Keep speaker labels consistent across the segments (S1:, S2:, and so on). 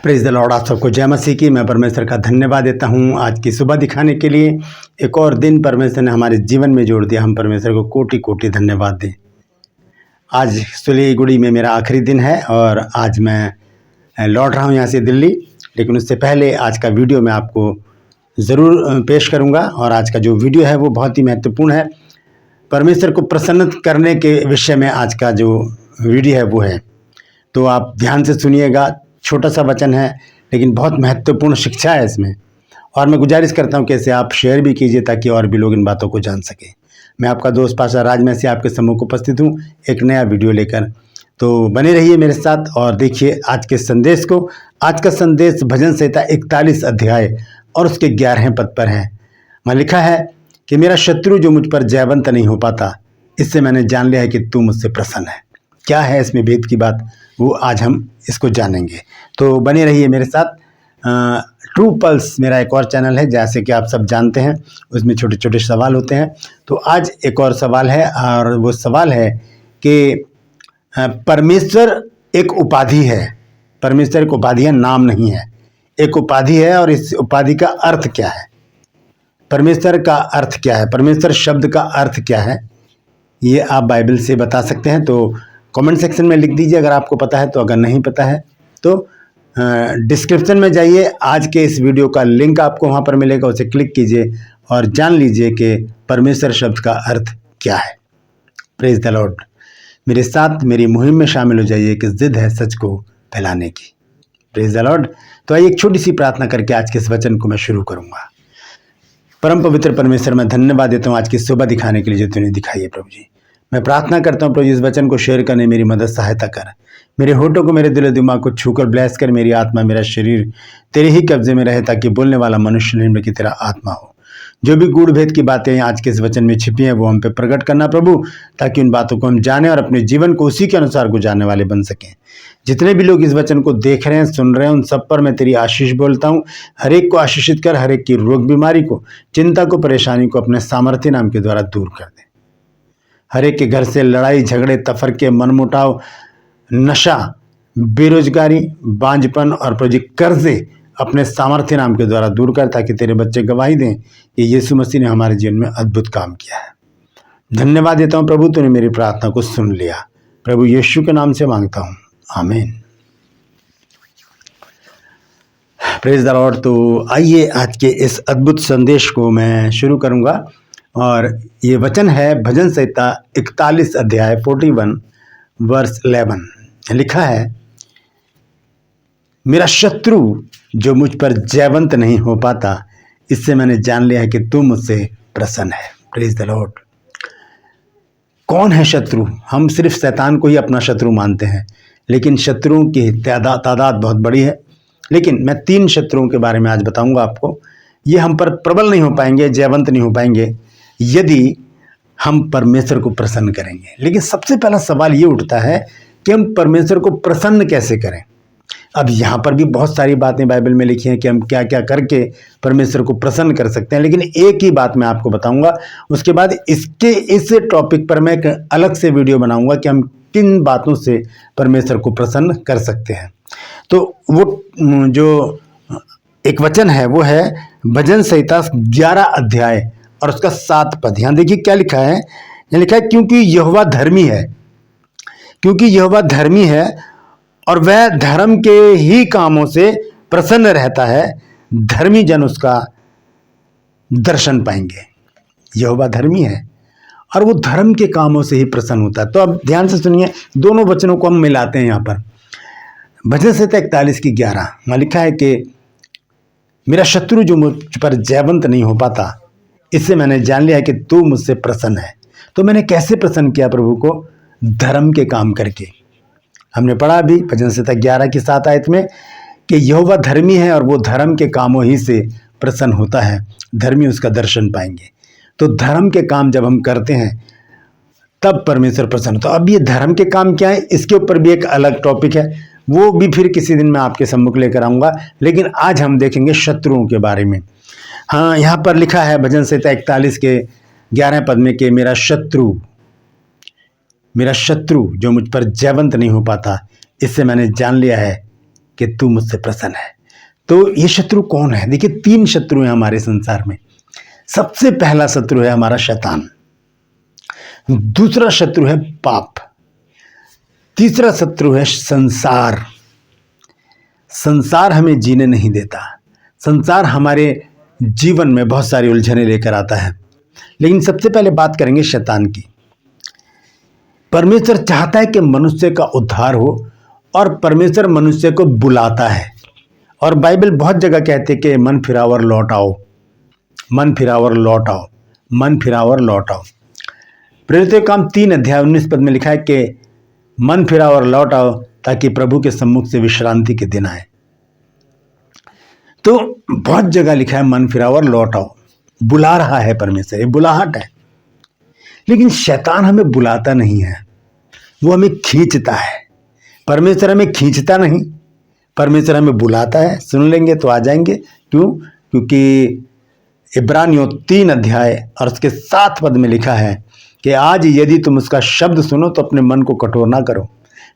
S1: Praise the Lord. आप सबको जय मसीह की। मैं परमेश्वर का धन्यवाद देता हूँ आज की सुबह दिखाने के लिए। एक और दिन परमेश्वर ने हमारे जीवन में जोड़ दिया। हम परमेश्वर को कोटि कोटि धन्यवाद दें। आज सिलीगुड़ी में मेरा आखिरी दिन है और आज मैं लौट रहा हूँ यहाँ से दिल्ली। लेकिन उससे पहले आज का वीडियो मैं आपको ज़रूर पेश करूँगा। और आज का जो वीडियो है वो बहुत ही महत्वपूर्ण है। परमेश्वर को प्रसन्न करने के विषय में आज का जो वीडियो है वो है, तो आप ध्यान से सुनिएगा। छोटा सा वचन है लेकिन बहुत महत्वपूर्ण शिक्षा है इसमें। और मैं गुजारिश करता हूं कि इसे आप शेयर भी कीजिए ताकि और भी लोग इन बातों को जान सकें। मैं आपका दोस्त पास्टर राज मैसी आपके सम्मुख उपस्थित हूं एक नया वीडियो लेकर। तो बने रहिए मेरे साथ और देखिए आज के संदेश को। आज का संदेश भजन संहिता 41 अध्याय और उसके 11वें पद पर है। वहाँ लिखा है कि मेरा शत्रु जो मुझ पर जयवंत नहीं हो पाता, इससे मैंने जान लिया है कि तू मुझसे प्रसन्न है। क्या है इसमें भेद की बात, वो आज हम इसको जानेंगे। तो बने रहिए मेरे साथ। ट्रू पल्स मेरा एक और चैनल है, जैसे कि आप सब जानते हैं। उसमें छोटे छोटे सवाल होते हैं। तो आज एक और सवाल है और वो सवाल है कि परमेश्वर एक उपाधि है। परमेश्वर एक उपाधि है, नाम नहीं है, एक उपाधि है। और इस उपाधि का अर्थ क्या है, परमेश्वर का अर्थ क्या है, परमेश्वर शब्द का अर्थ क्या है, ये आप बाइबल से बता सकते हैं। तो कमेंट सेक्शन में लिख दीजिए अगर आपको पता है। तो अगर नहीं पता है तो डिस्क्रिप्शन में जाइए, आज के इस वीडियो का लिंक आपको वहाँ पर मिलेगा, उसे क्लिक कीजिए और जान लीजिए कि परमेश्वर शब्द का अर्थ क्या है। Praise the Lord. मेरे साथ मेरी मुहिम में शामिल हो जाइए कि जिद है सच को फैलाने की। Praise the Lord. तो आइए एक छोटी सी प्रार्थना करके आज के इस वचन को मैं शुरू करूँगा। परम पवित्र परमेश्वर, मैं धन्यवाद देता हूँ आज की सुबह दिखाने के लिए जो तूने दिखाई है प्रभु जी। मैं प्रार्थना करता हूँ प्रभु इस वचन को शेयर करने मेरी मदद सहायता कर। मेरे होठों को, मेरे दिल दिमाग को छूकर ब्लेस कर। मेरी आत्मा, मेरा शरीर तेरे ही कब्जे में रहे ताकि बोलने वाला मनुष्य नहीं बल्कि तेरा आत्मा हो। जो भी गूढ़ भेद की बातें आज के इस वचन में छिपी हैं वो हम पे प्रकट करना प्रभु, ताकि उन बातों को हम जाने और अपने जीवन को उसी के अनुसार गुजारने वाले बन सकें। जितने भी लोग इस वचन को देख रहे हैं, सुन रहे हैं, उन सब पर मैं तेरी आशीष बोलता हूँ। हर एक को आशीषित कर, हर एक की रोग बीमारी को, चिंता को, परेशानी को अपने सामर्थ्य नाम के द्वारा दूर कर दे। हर एक के घर से लड़ाई झगड़े, तफरके, मनमुटाव, नशा, बेरोजगारी, बांझपन और प्रजी कर्जे अपने सामर्थ्य नाम के द्वारा दूर कर, ताकि तेरे बच्चे गवाही दें कि यीशु मसीह ने हमारे जीवन में अद्भुत काम किया है। धन्यवाद देता हूँ प्रभु, तूने मेरी प्रार्थना को सुन लिया। प्रभु यीशु के नाम से मांगता हूँ, आमीन। Praise the Lord. तो आइए आज के इस अद्भुत संदेश को मैं शुरू करूँगा। और ये वचन है भजन संहिता 41 अध्याय 41 वर्स 11। लिखा है, मेरा शत्रु जो मुझ पर जयवंत नहीं हो पाता, इससे मैंने जान लिया है कि तू मुझसे प्रसन्न है। Praise the Lord. कौन है शत्रु? हम सिर्फ शैतान को ही अपना शत्रु मानते हैं, लेकिन शत्रुओं की तादाद बहुत बड़ी है। लेकिन मैं 3 शत्रुओं के बारे में आज बताऊंगा आपको। ये हम पर प्रबल नहीं हो पाएंगे, जयवंत नहीं हो पाएंगे यदि हम परमेश्वर को प्रसन्न करेंगे। लेकिन सबसे पहला सवाल ये उठता है कि हम परमेश्वर को प्रसन्न कैसे करें। अब यहाँ पर भी बहुत सारी बातें बाइबल में लिखी हैं कि हम क्या क्या करके परमेश्वर को प्रसन्न कर सकते हैं, लेकिन एक ही बात मैं आपको बताऊंगा। उसके बाद इस टॉपिक पर मैं एक अलग से वीडियो बनाऊंगा कि हम किन बातों से परमेश्वर को प्रसन्न कर सकते हैं। तो वो जो एक वचन है वो है भजन संहिता 11 अध्याय और उसका 7 पद। यहाँ देखिए क्या लिखा है। यहाँ लिखा है, क्योंकि यहोवा धर्मी है, क्योंकि यहोवा धर्मी है और वह धर्म के ही कामों से प्रसन्न रहता है, धर्मी जन उसका दर्शन पाएंगे। यहोवा धर्मी है और वो धर्म के कामों से ही प्रसन्न होता है। तो अब ध्यान से सुनिए, दोनों वचनों को हम मिलाते हैं। यहाँ पर भजन संहिता 41 की 11 में लिखा है कि मेरा शत्रु जो मुझ पर जयवंत नहीं हो पाता, इससे मैंने जान लिया कि तू मुझसे प्रसन्न है। तो मैंने कैसे प्रसन्न किया प्रभु को? धर्म के काम करके। हमने पढ़ा अभी भजन संहिता 11 की 7 आयत में कि यहोवा धर्मी है और वो धर्म के कामों ही से प्रसन्न होता है, धर्मी उसका दर्शन पाएंगे। तो धर्म के काम जब हम करते हैं तब परमेश्वर प्रसन्न होता है। अब ये धर्म के काम क्या है, इसके ऊपर भी एक अलग टॉपिक है, वो भी फिर किसी दिन मैं आपके सम्मुख लेकर आऊँगा। लेकिन आज हम देखेंगे शत्रुओं के बारे में। हाँ, यहाँ पर लिखा है भजन संहिता 41 के 11 पद में कि मेरा शत्रु जो मुझ पर जयवंत नहीं हो पाता, इससे मैंने जान लिया है कि तू मुझसे प्रसन्न है। तो ये शत्रु कौन है? देखिए, 3 शत्रु हैं हमारे संसार में। सबसे पहला शत्रु है हमारा शैतान, दूसरा शत्रु है पाप, तीसरा शत्रु है संसार। संसार हमें जीने नहीं देता। संसार हमारे जीवन में बहुत सारी उलझनें लेकर आता है। लेकिन सबसे पहले बात करेंगे शैतान की। परमेश्वर चाहता है कि मनुष्य का उद्धार हो और परमेश्वर मनुष्य को बुलाता है। और बाइबल बहुत जगह कहते हैं कि मन फिरावर लौट आओ, मन फिरावर लौट आओ, मन फिरावर लौट आओ। प्रेरितों के काम 3 अध्याय 19 पद में लिखा है कि मन फिरावर लौट आओ ताकि प्रभु के सम्मुख से विश्रांति के दिन आए। तो बहुत जगह लिखा है मन फिरावर लौट आओ, बुला रहा है परमेश्वर, ये बुलाहट है। लेकिन शैतान हमें बुलाता नहीं है, वो हमें खींचता है। परमेश्वर हमें खींचता नहीं, परमेश्वर हमें बुलाता है। सुन लेंगे तो आ जाएंगे। क्यों? क्योंकि इब्रानियों 3 अध्याय और उसके 7 पद में लिखा है कि आज यदि तुम उसका शब्द सुनो तो अपने मन को कठोर ना करो।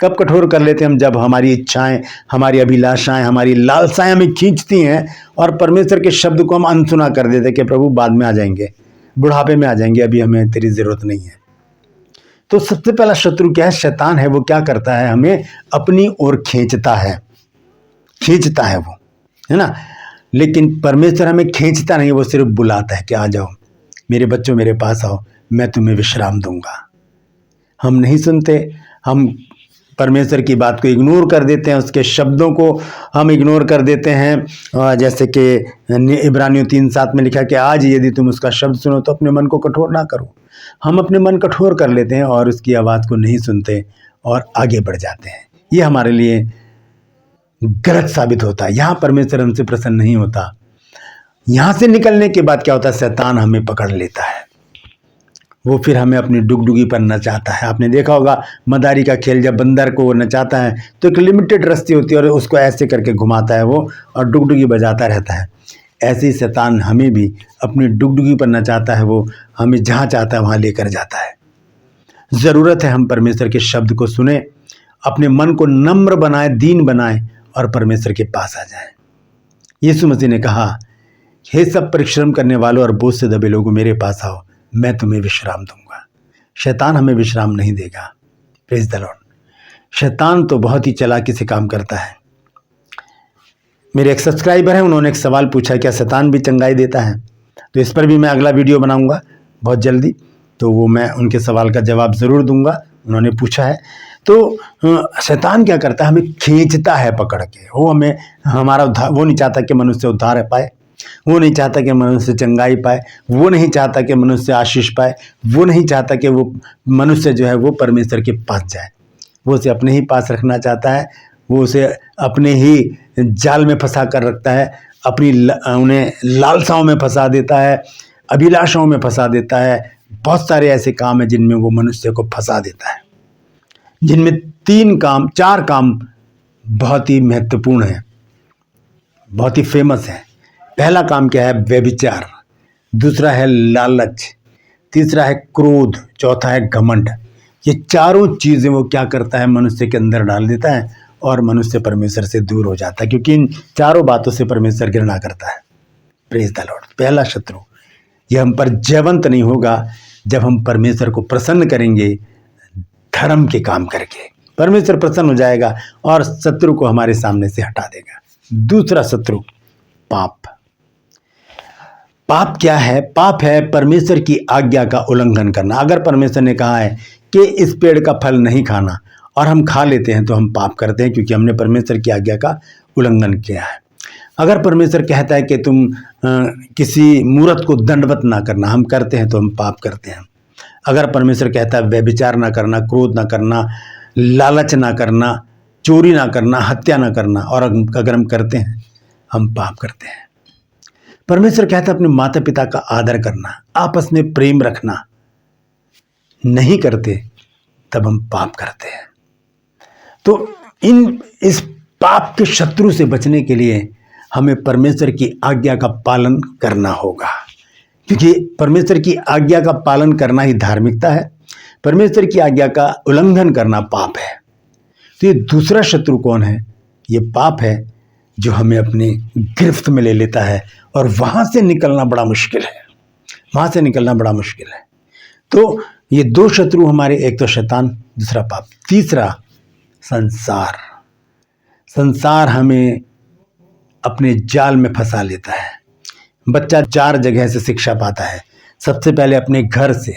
S1: कब कठोर कर लेते हैं हम? जब हमारी इच्छाएं, हमारी अभिलाषाएं, हमारी लालसाएं हमें खींचती हैं और परमेश्वर के शब्द को हम अनसुना कर देते हैं कि प्रभु बाद में आ जाएंगे, बुढ़ापे में आ जाएंगे, अभी हमें तेरी जरूरत नहीं है। तो सबसे पहला शत्रु क्या है? शैतान है। वो क्या करता है? हमें अपनी ओर खींचता है, खींचता है वो, है ना। लेकिन परमेश्वर हमें खींचता नहीं, वो सिर्फ बुलाता है कि आ जाओ मेरे बच्चों, मेरे पास आओ, मैं तुम्हें विश्राम दूंगा। हम नहीं सुनते, हम परमेश्वर की बात को इग्नोर कर देते हैं, उसके शब्दों को हम इग्नोर कर देते हैं। जैसे कि इब्रानियों 3:7 में लिखा कि आज यदि तुम उसका शब्द सुनो तो अपने मन को कठोर ना करो। हम अपने मन कठोर कर लेते हैं और उसकी आवाज़ को नहीं सुनते और आगे बढ़ जाते हैं। ये हमारे लिए गलत साबित होता है। यहाँ परमेश्वर हमसे प्रसन्न नहीं होता। यहाँ से निकलने के बाद क्या होता है? शैतान हमें पकड़ लेता है, वो फिर हमें अपनी डुगडुगी पर नचाता है। आपने देखा होगा मदारी का खेल, जब बंदर को वो नचाता है तो एक लिमिटेड रस्सी होती है और उसको ऐसे करके घुमाता है वो और डुगडुगी बजाता रहता है। ऐसे ही शैतान हमें भी अपनी डुगडुगी पर नचाता है, वो हमें जहाँ चाहता है वहाँ लेकर जाता है। ज़रूरत है हम परमेश्वर के शब्द को सुने, अपने मन को नम्र बनाए, दीन बनाए और परमेश्वर के पास आ जाए। यीशु मसीह ने कहा, हे सब परिश्रम करने वालों और बोझ से दबे लोगों, मेरे पास आओ, मैं तुम्हें विश्राम दूंगा। शैतान हमें विश्राम नहीं देगा। Praise the Lord. शैतान तो बहुत ही चालाकी से काम करता है। मेरे एक सब्सक्राइबर हैं, उन्होंने एक सवाल पूछा, क्या शैतान भी चंगाई देता है? तो इस पर भी मैं अगला वीडियो बनाऊंगा बहुत जल्दी, तो वो मैं उनके सवाल का जवाब ज़रूर दूंगा। उन्होंने पूछा है। तो शैतान क्या करता है? हमें खींचता है पकड़ के। वो हमें, हमारा उद्धार, वो नहीं चाहता कि मनुष्य उद्धार पाए, वो नहीं चाहता कि मनुष्य चंगाई पाए, वो नहीं चाहता कि मनुष्य आशीष पाए, वो नहीं चाहता कि वो मनुष्य जो है वो परमेश्वर के पास जाए। वो उसे अपने ही पास रखना चाहता है, वो उसे अपने ही जाल में फंसा कर रखता है, अपनी उन्हें लालसाओं में फंसा देता है, अभिलाषाओं में फंसा देता है। बहुत सारे ऐसे काम हैं जिनमें वो मनुष्य को फंसा देता है, जिनमें 4 काम बहुत ही महत्वपूर्ण हैं, बहुत ही फेमस हैं। पहला काम क्या है? व्यभिचार। दूसरा है लालच। तीसरा है क्रोध। चौथा है घमंड। ये चारों चीज़ें वो क्या करता है? मनुष्य के अंदर डाल देता है और मनुष्य परमेश्वर से दूर हो जाता है, क्योंकि इन चारों बातों से परमेश्वर घृणा करता है। Praise the Lord. पहला शत्रु, ये हम पर जयवंत नहीं होगा जब हम परमेश्वर को प्रसन्न करेंगे धर्म के काम करके। परमेश्वर प्रसन्न हो जाएगा और शत्रु को हमारे सामने से हटा देगा। दूसरा शत्रु पाप। पाप क्या है? पाप है परमेश्वर की आज्ञा का उल्लंघन करना। अगर परमेश्वर ने कहा है कि इस पेड़ का फल नहीं खाना और हम खा लेते हैं तो हम पाप करते हैं, क्योंकि हमने परमेश्वर की आज्ञा का उल्लंघन किया है। अगर परमेश्वर कहता है कि तुम किसी मूर्त को दंडवत ना करना, हम करते हैं तो हम पाप करते हैं। अगर परमेश्वर कहता है व्यभिचार ना करना, क्रोध ना करना, लालच ना करना, चोरी ना करना, हत्या ना करना, और अगर हम करते हैं हम पाप करते हैं। परमेश्वर कहता है अपने माता पिता का आदर करना, आपस में प्रेम रखना, नहीं करते तब हम पाप करते हैं। तो इस पाप के शत्रु से बचने के लिए हमें परमेश्वर की आज्ञा का पालन करना होगा, क्योंकि परमेश्वर की आज्ञा का पालन करना ही धार्मिकता है। परमेश्वर की आज्ञा का उल्लंघन करना पाप है। तो ये दूसरा शत्रु कौन है? ये पाप है जो हमें अपनी गिरफ्त में ले लेता है और वहाँ से निकलना बड़ा मुश्किल है, वहाँ से निकलना बड़ा मुश्किल है। तो ये दो शत्रु हमारे, एक तो शैतान, दूसरा पाप, तीसरा संसार। संसार हमें अपने जाल में फंसा लेता है। बच्चा 4 जगह से शिक्षा पाता है। सबसे पहले अपने घर से,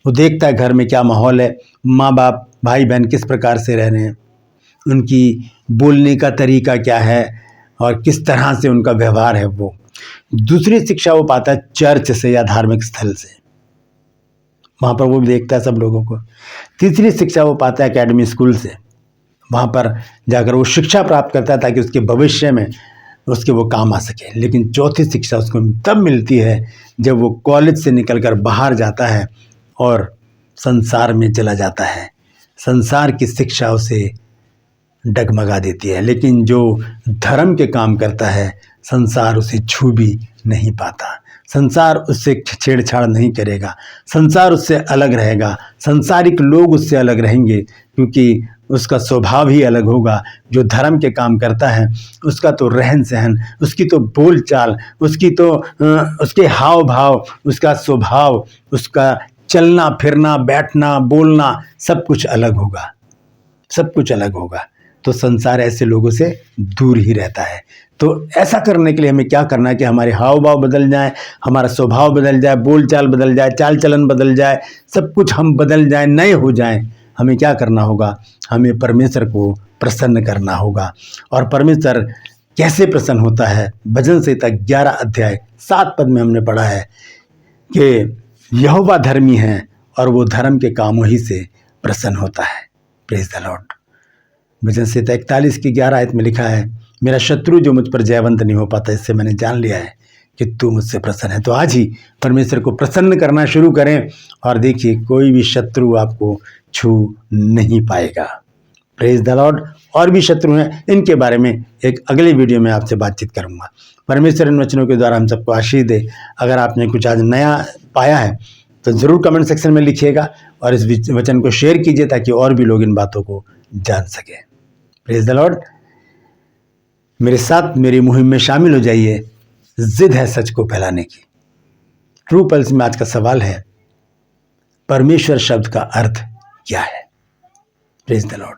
S1: वो देखता है घर में क्या माहौल है, माँ बाप भाई बहन किस प्रकार से रह रहे हैं, उनकी बोलने का तरीका क्या है और किस तरह से उनका व्यवहार है। वो दूसरी शिक्षा वो पाता है चर्च से या धार्मिक स्थल से, वहाँ पर वो देखता है सब लोगों को। तीसरी शिक्षा वो पाता है एकेडमी स्कूल से, वहाँ पर जाकर वो शिक्षा प्राप्त करता है ताकि उसके भविष्य में उसके वो काम आ सके। लेकिन चौथी शिक्षा उसको तब मिलती है जब वो कॉलेज से निकलकर बाहर जाता है और संसार में चला जाता है। संसार की शिक्षा उसे डगमगा देती है, लेकिन जो धर्म के काम करता है संसार उसे छू भी नहीं पाता। संसार उससे छेड़छाड़ नहीं करेगा, संसार उससे अलग रहेगा, संसारिक लोग उससे अलग रहेंगे, क्योंकि उसका स्वभाव ही अलग होगा। जो धर्म के काम करता है उसका तो रहन सहन, उसकी तो बोल चाल, उसकी तो उसके हाव भाव, उसका स्वभाव, उसका चलना फिरना बैठना बोलना सब कुछ अलग होगा, सब कुछ अलग होगा। तो संसार ऐसे लोगों से दूर ही रहता है। तो ऐसा करने के लिए हमें क्या करना है कि हमारे हाव भाव बदल जाए, हमारा स्वभाव बदल जाए, बोल चाल बदल जाए, चाल चलन बदल जाए, सब कुछ हम बदल जाए, नए हो जाएं। हमें क्या करना होगा? हमें परमेश्वर को प्रसन्न करना होगा। और परमेश्वर कैसे प्रसन्न होता है? भजन संहिता 11 अध्याय 7 पद में हमने पढ़ा है कि यहोवा धर्मी है और वो धर्म के कामों ही से प्रसन्न होता है। Praise the Lord. भजन संहिता 41 की 11 आयत में लिखा है, मेरा शत्रु जो मुझ पर जयवंत नहीं हो पाता, इससे मैंने जान लिया है कि तू मुझसे प्रसन्न है। तो आज ही परमेश्वर को प्रसन्न करना शुरू करें और देखिए कोई भी शत्रु आपको छू नहीं पाएगा। Praise the Lord. और भी शत्रु हैं, इनके बारे में एक अगले वीडियो में आपसे बातचीत करूंगा। परमेश्वर इन वचनों के द्वारा हम सबको आशीष दे। अगर आपने कुछ आज नया पाया है तो ज़रूर कमेंट सेक्शन में लिखिएगा और इस वचन को शेयर कीजिए ताकि और भी लोग इन बातों को जान सकें। Praise the Lord. मेरे साथ मेरी मुहिम में शामिल हो जाइए। जिद है सच को फैलाने की। ट्रू पल्स में आज का सवाल है, परमेश्वर शब्द का अर्थ क्या है? Praise the Lord.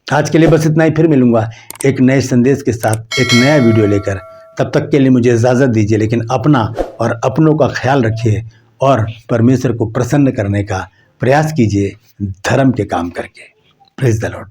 S1: आज के लिए बस इतना ही, फिर मिलूंगा एक नए संदेश के साथ, एक नया वीडियो लेकर। तब तक के लिए मुझे इजाज़त दीजिए, लेकिन अपना और अपनों का ख्याल रखिए और परमेश्वर को प्रसन्न करने का प्रयास कीजिए धर्म के काम करके। Praise the Lord.